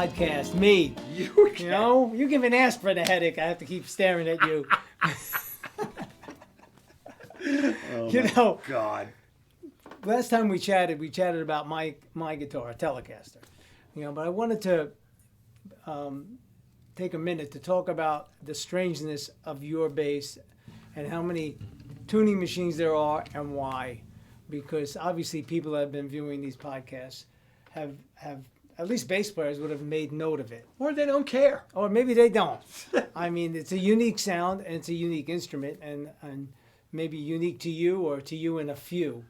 podcast. Me. You know, you can even ask for the headache. I have to keep staring at you. Oh, you know, God. Last time we chatted about my guitar, a Telecaster. You know, but I wanted to take a minute to talk about the strangeness of your bass and how many tuning machines there are and why. Because obviously people that have been viewing these podcasts have at least bass players would have made note of it. Or they don't care. Or maybe they don't. I mean, it's a unique sound and it's a unique instrument and maybe unique to you or to you and a few.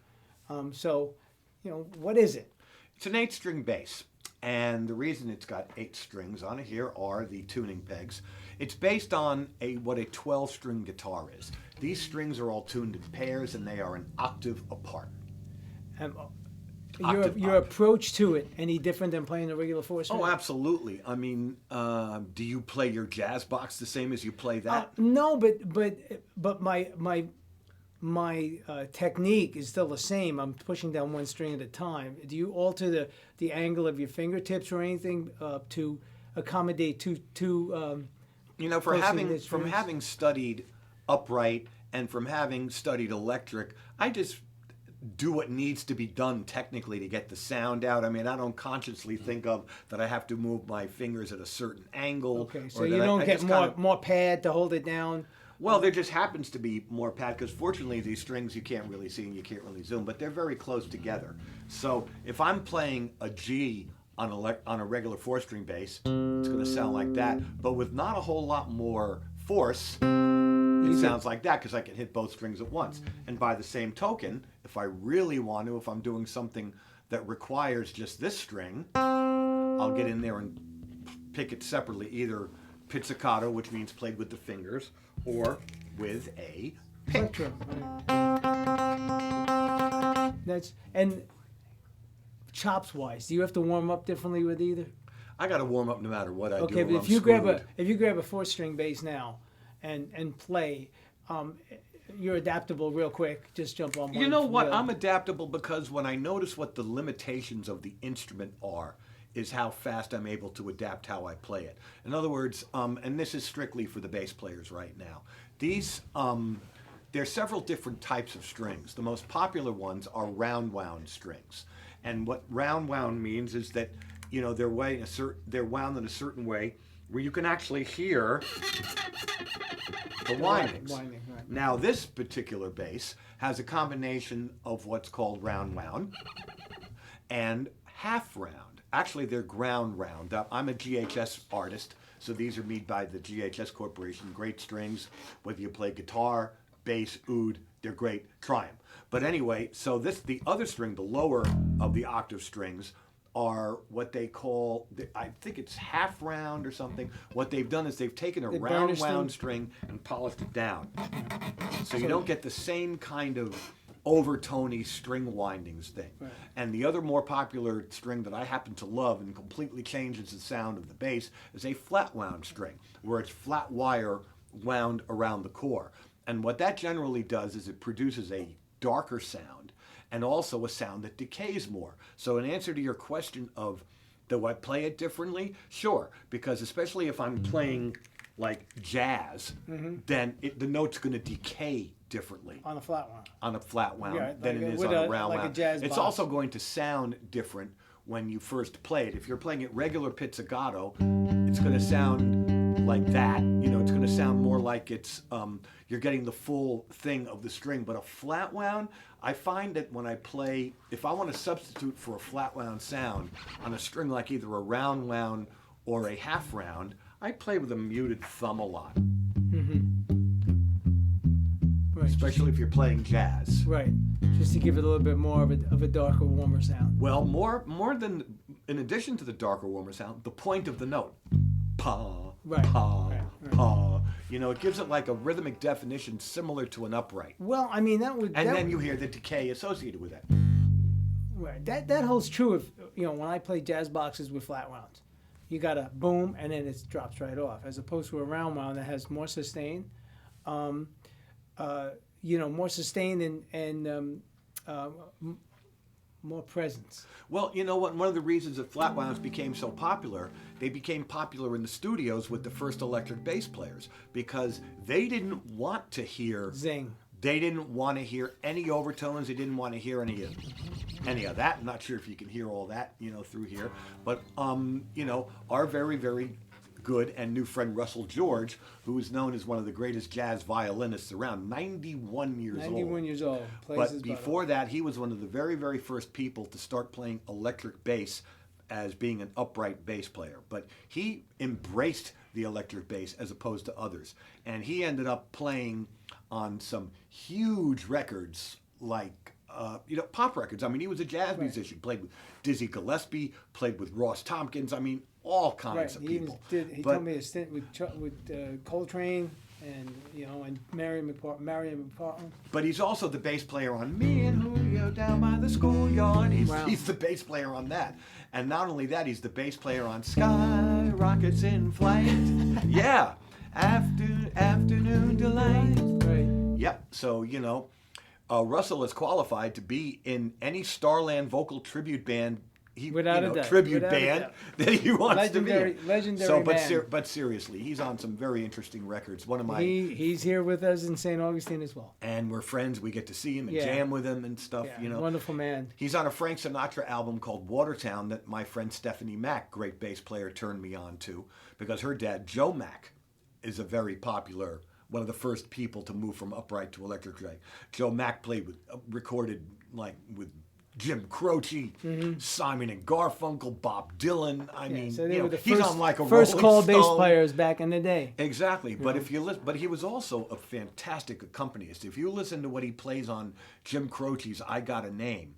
So, you know, what is it? It's an 8-string bass. And the reason it's got 8 strings on it here are the tuning pegs. It's based on what a 12-string guitar is. These strings are all tuned in pairs and they are an octave apart. Your approach to it, any different than playing a regular 4-string? Oh, absolutely. I mean, do you play your jazz box the same as you play that? No, but my technique is still the same. I'm pushing down one string at a time. Do you alter the angle of your fingertips or anything to accommodate two you know, from having studied upright and from having studied electric, I just do what needs to be done technically to get the sound out. I mean, I don't consciously think of that I have to move my fingers at a certain angle. Okay, so you don't get more pad to hold it down? Well, there just happens to be more pad because fortunately these strings you can't really see and you can't really zoom, but they're very close together. So if I'm playing a G on a regular 4-string bass, it's going to sound like that, but with not a whole lot more force, it sounds like that because I can hit both strings at once. And by the same token, if I really want to, if I'm doing something that requires just this string, I'll get in there and pick it separately, either pizzicato, which means played with the fingers, or with a pick. And chops wise, do you have to warm up differently with either? I got to warm up no matter what I do. Okay, but if you grab a 4-string bass now and play, you're adaptable real quick. Just jump on one. You know what? I'm adaptable because when I notice what the limitations of the instrument are, is how fast I'm able to adapt how I play it. In other words, and this is strictly for the bass players right now, these, there are several different types of strings. The most popular ones are round wound strings. And what round wound means is that, you know, they're wound in a certain way where you can actually hear the windings. Right. Now, this particular bass has a combination of what's called round wound and half round. Actually, they're ground round. I'm a GHS artist, so these are made by the GHS Corporation. Great strings, whether you play guitar, bass, oud, they're great. Try them. But anyway, so the other string, the lower of the octave strings, are what they call, I think it's half round or something. What they've done is they've taken a round wound string and polished it down. So you don't get the same kind of overtony string windings thing. Right. And the other more popular string that I happen to love and completely changes the sound of the bass is a flat wound string, where it's flat wire wound around the core. And what that generally does is it produces a darker sound and also a sound that decays more. So in answer to your question of, do I play it differently? Sure, because especially if I'm playing like jazz, then the note's going to decay differently. On a flat wound. On a flat wound Yeah, than it is on a round wound. It's box. Also going to sound different when you first play it. If you're playing it regular pizzicato, it's going to sound like that. You know, it's going to sound more like it's you're getting the full thing of the string. But a flat wound, I find that when I play, if I want to substitute for a flat wound sound on a string like either a round wound or a half round, I play with a muted thumb a lot. Right. Especially if you're playing jazz. Right. Just to give it a little bit more of a darker, warmer sound. Well, more than, in addition to the darker, warmer sound, the point of the note. Pa, right. pa, right. pa. You know, it gives it like a rhythmic definition similar to an upright. Well, I mean, that would... And then you hear the decay associated with it. Right. That holds true if, you know, when I play jazz boxes with flat wounds. You got a boom, and then it drops right off, as opposed to a round wound that has more sustain. You know, more sustain and more presence. Well, you know what? One of the reasons that flat wounds became so popular, they became popular in the studios with the first electric bass players because they didn't want to hear Zing. They didn't want to hear any overtones. They didn't want to hear any of that. I'm not sure if you can hear all that, through here. But our very, very good and new friend Russell George, who is known as one of the greatest jazz violinists around, 91 years old. 91 years old. But before that, he was one of the very, very first people to start playing electric bass as being an upright bass player. But he embraced the electric bass as opposed to others. And he ended up playing on some huge records like, pop records. I mean, he was a jazz musician, played with Dizzy Gillespie, played with Ross Tompkins. I mean, all kinds of people. He told me a stint with Coltrane and Marion McPartland. But he's also the bass player on Me and Julio Down by the Schoolyard. He's the bass player on that. And not only that, he's the bass player on Sky Rockets in Flight. Yeah. Afternoon Delight. Right. Yep. So, Russell is qualified to be in any Starland vocal tribute band. Without a doubt. Tribute Without a band doubt. that he wants to be in. Legendary man. But seriously, he's on some very interesting records. One of my he's here with us in St. Augustine as well. And we're friends. We get to see him and jam with him and stuff. Yeah, wonderful man. He's on a Frank Sinatra album called Watertown that my friend Stephanie Mack, great bass player, turned me on to because her dad Joe Mack is a very popular, one of the first people to move from upright to electric. Joe Mack recorded with Jim Croce, Simon and Garfunkel, Bob Dylan. I mean, so they were the he's on like a first Rolling call bass Stone. players back in the day. Exactly, but if you listen, but he was also a fantastic accompanist. If you listen to what he plays on Jim Croce's "I Got a Name,"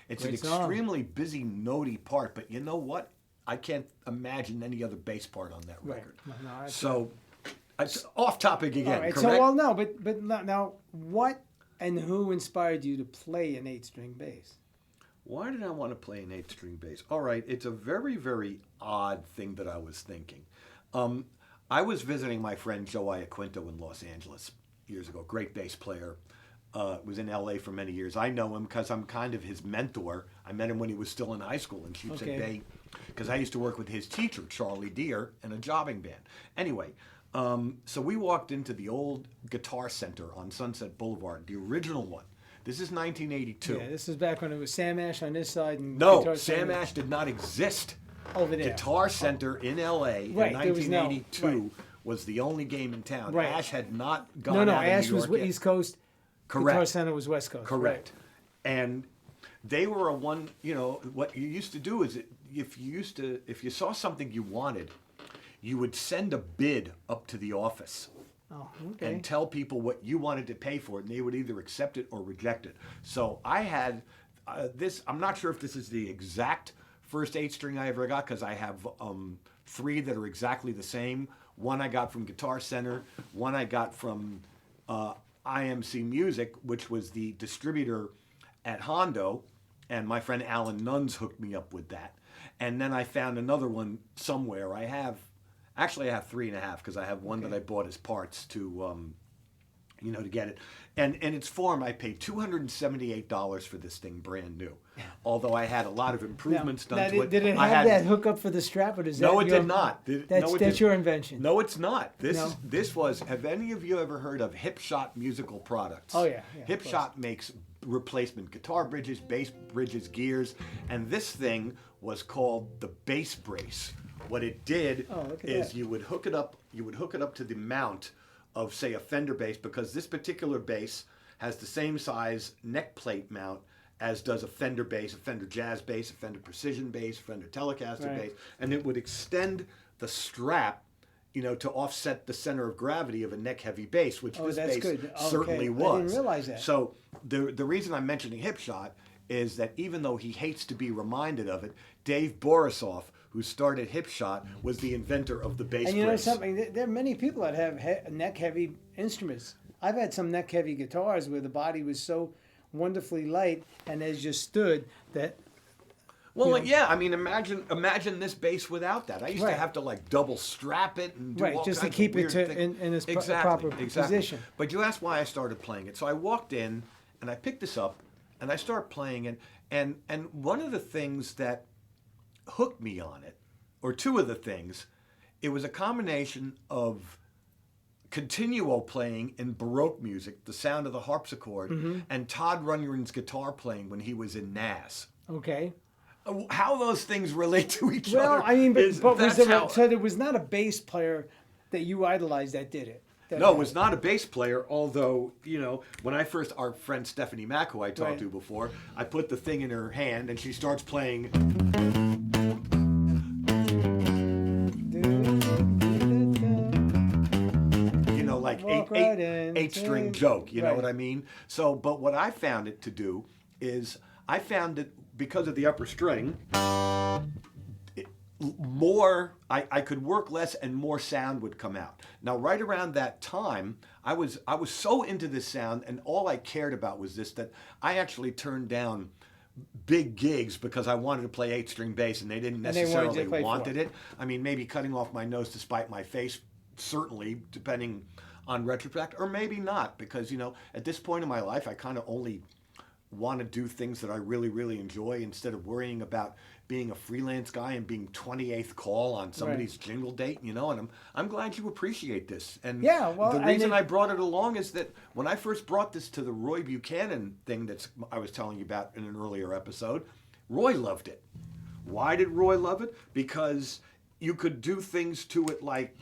it's Great an song. extremely busy, notey part. But you know what? I can't imagine any other bass part on that Right. record. No, So, it's off topic again. all right, Correct? but now, what and who inspired you to play an 8-string bass? Why did I want to play an 8-string bass? All right, it's a very, very odd thing that I was thinking. I was visiting my friend Joe Iaquinto in Los Angeles years ago, great bass player. Was in L.A. for many years. I know him because I'm kind of his mentor. I met him when he was still in high school in Sheepshead Bay because I used to work with his teacher, Charlie Deere, in a jobbing band. Anyway, so we walked into the old Guitar Center on Sunset Boulevard, the original one. This is 1982. Yeah, this is back when it was Sam Ash on this side and No, Guitar Sam Center Ash did not exist. over there. Guitar Center in L.A. Right, in there was no- 1982 was the only game in town. Right. Ash had not gone No, out of Ash New was York yet. East Coast. Correct. Guitar Center was West Coast. Correct. And they were what you used to do is if you saw something you wanted, you would send a bid up to the office Oh, okay. and tell people what you wanted to pay for it, and they would either accept it or reject it. So I had this. I'm not sure if this is the exact first 8-string I ever got because I have 3 that are exactly the same. One I got from Guitar Center. One I got from IMC Music, which was the distributor at Hondo, and my friend Alan Nuns hooked me up with that. And then I found another one somewhere. I have 3.5 because I have one that I bought as parts to get it. And in its form, I paid $278 for this thing brand new. Although I had a lot of improvements done to it. Did it I have had- that hookup for the strap, or does that? No, it did not. That's your invention. No, it's not. No? This was. Have any of you ever heard of Hip Shot Musical Products? Oh, yeah, of Hip course. Shot makes replacement guitar bridges, bass bridges, gears, and this thing was called the bass brace. What it did look at is that. you would hook it up. You would hook it up to the mount of, say, a Fender bass, because this particular bass has the same size neck plate mount as does a Fender bass, a Fender jazz bass, a Fender precision bass, a Fender Telecaster Right. bass, and it would extend the strap, to offset the center of gravity of a neck-heavy bass, which Oh, this that's bass good. Okay. certainly I was. didn't realize that. So the reason I'm mentioning Hip Shot is that even though he hates to be reminded of it, Dave Borisoff, who started Hip Shot, was the inventor of the bass And you know brace. something? There are many people that have neck-heavy instruments. I've had some neck-heavy guitars where the body was so wonderfully light, and they just stood that. Well, yeah, I mean, imagine this bass without that. I used to Right. have to double strap it and do Right, all just to kinds of keep it weird to- things. in its exactly, proper exactly. position. But you asked why I started playing it. So I walked in and I picked this up, and I start playing it, and one of the things that hooked me on it, or two of the things, it was a combination of continuo playing in Baroque music, the sound of the harpsichord, and Todd Rundgren's guitar playing when he was in Nas. Okay. How those things relate to each other. Well, I mean, but that's was there, how- so there was not a bass player that you idolized that did it? No, it was not a bass player, although, when I first, our friend Stephanie Mack, who I talked Right. to before, I put the thing in her hand and she starts playing, like Walk right in, eight-string take- joke, you know right. what I mean? So, but what I found it to do is, I found it, because of the upper string, I could work less and more sound would come out. Now, right around that time, I was so into this sound, and all I cared about was this, that I actually turned down big gigs because I wanted to play 8-string bass, and they didn't And they wanted you to necessarily play wanted four. it. I mean, maybe cutting off my nose to spite my face, certainly, depending on retrospect, or maybe not, because, at this point in my life, I kind of only want to do things that I really, really enjoy instead of worrying about being a freelance guy and being 28th call on somebody's jingle date, and I'm glad you appreciate this. And Yeah, well, the and reason it- I brought it along is that when I first brought this to the Roy Buchanan thing I was telling you about in an earlier episode, Roy loved it. Why did Roy love it? Because you could do things to it like,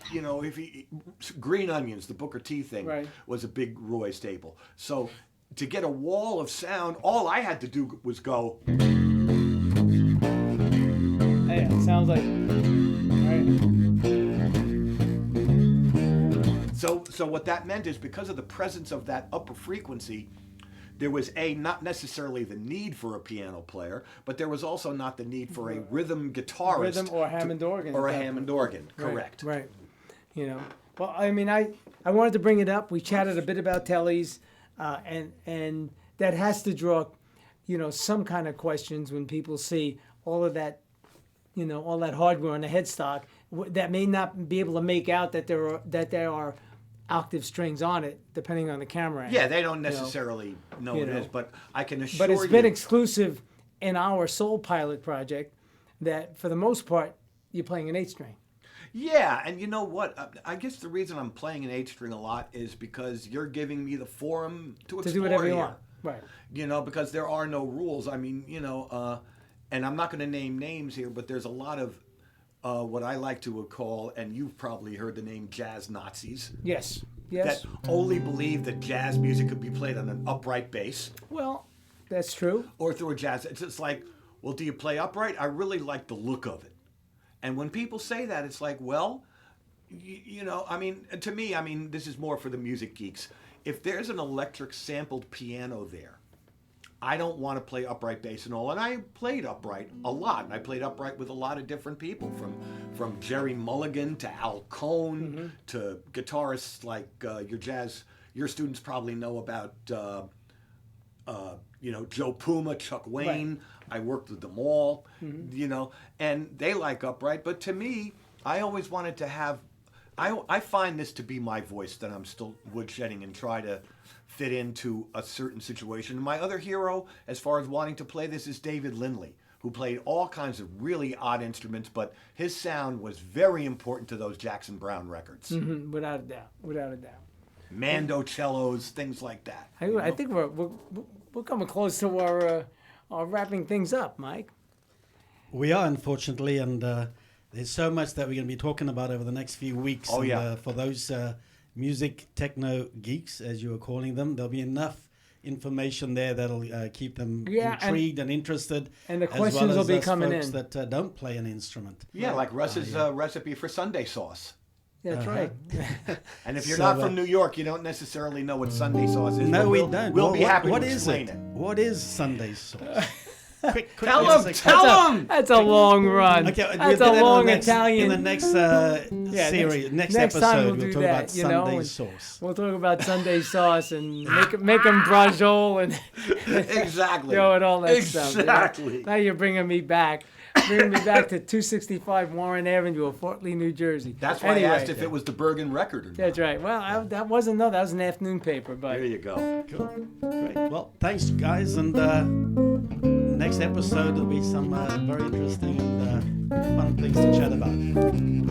Green Onions, the Booker T thing, Right. was a big Roy staple. So to get a wall of sound, all I had to do was go. Yeah, it sounds like. Right. So what that meant is, because of the presence of that upper frequency, there was not necessarily the need for a piano player, but there was also not the need for a rhythm guitarist. Rhythm or Hammond organ. Or a at that Hammond point. organ, correct. Right. Well, I mean, I wanted to bring it up. We chatted a bit about tellies, and that has to draw, some kind of questions when people see all of that, all that hardware on the headstock that may not be able to make out that there are octave strings on it, depending on the camera angle. Yeah, they don't necessarily know what it is, but I can assure But you. it's been exclusive in our Soul Pylot project that, for the most part, you're playing an 8-string. Yeah, and you know what? I guess the reason I'm playing an 8-string a lot is because you're giving me the forum to explore To do whatever you here. want. Right. Because there are no rules. I mean, and I'm not going to name names here, but there's a lot of what I like to call, and you've probably heard the name jazz Nazis, Yes. that only believe that jazz music could be played on an upright bass Well, that's true. or through a jazz. It's just like, well, do you play upright? I really like the look of it. And when people say that, it's like, well, to me, this is more for the music geeks. If there's an electric sampled piano there, I don't want to play upright bass and all. And I played upright a lot. And I played upright with a lot of different people, from Jerry Mulligan to Al Cohn to guitarists like your students probably know about, Joe Puma, Chuck Wayne. Right. I worked with them all, and they like upright. But to me, I always wanted to have, I find this to be my voice that I'm still woodshedding and try to fit into a certain situation. My other hero, as far as wanting to play this, is David Lindley, who played all kinds of really odd instruments, but his sound was very important to those Jackson Browne records. Mm-hmm. Without a doubt. Mandocellos, things like that. I think we're coming close to our wrapping things up, Mike. We are, unfortunately, and there's so much that we're going to be talking about over the next few weeks. Oh, and, yeah. For those music techno geeks, as you were calling them, there'll be enough information there that'll keep them intrigued and interested. And the as questions well as will be us coming folks in. that don't play an instrument. Yeah, like Russ's recipe for Sunday sauce. That's right. And if you're So, not from New York, you don't necessarily know what Sunday sauce is. No, but we we'll, don't. We'll be happy what to is explain it? it. What is Sunday sauce? quick, Tell yes, him, okay. tell him! That's a long run. Okay, That's we'll a do that long in Italian. the next series, next next episode, time we'll we'll do talk that, about Sunday sauce. We'll talk about Sunday sauce and make them brajol and Exactly. and all that stuff. Exactly. Now you're bringing me back. bringing me back to 265 Warren Avenue of Fort Lee, New Jersey. That's why I asked if it was the Bergen record or not. That's right. Well, that wasn't that was an afternoon paper, but There you go. Cool. Great. Well, thanks, guys. And next episode, there'll be some very interesting and fun things to chat about.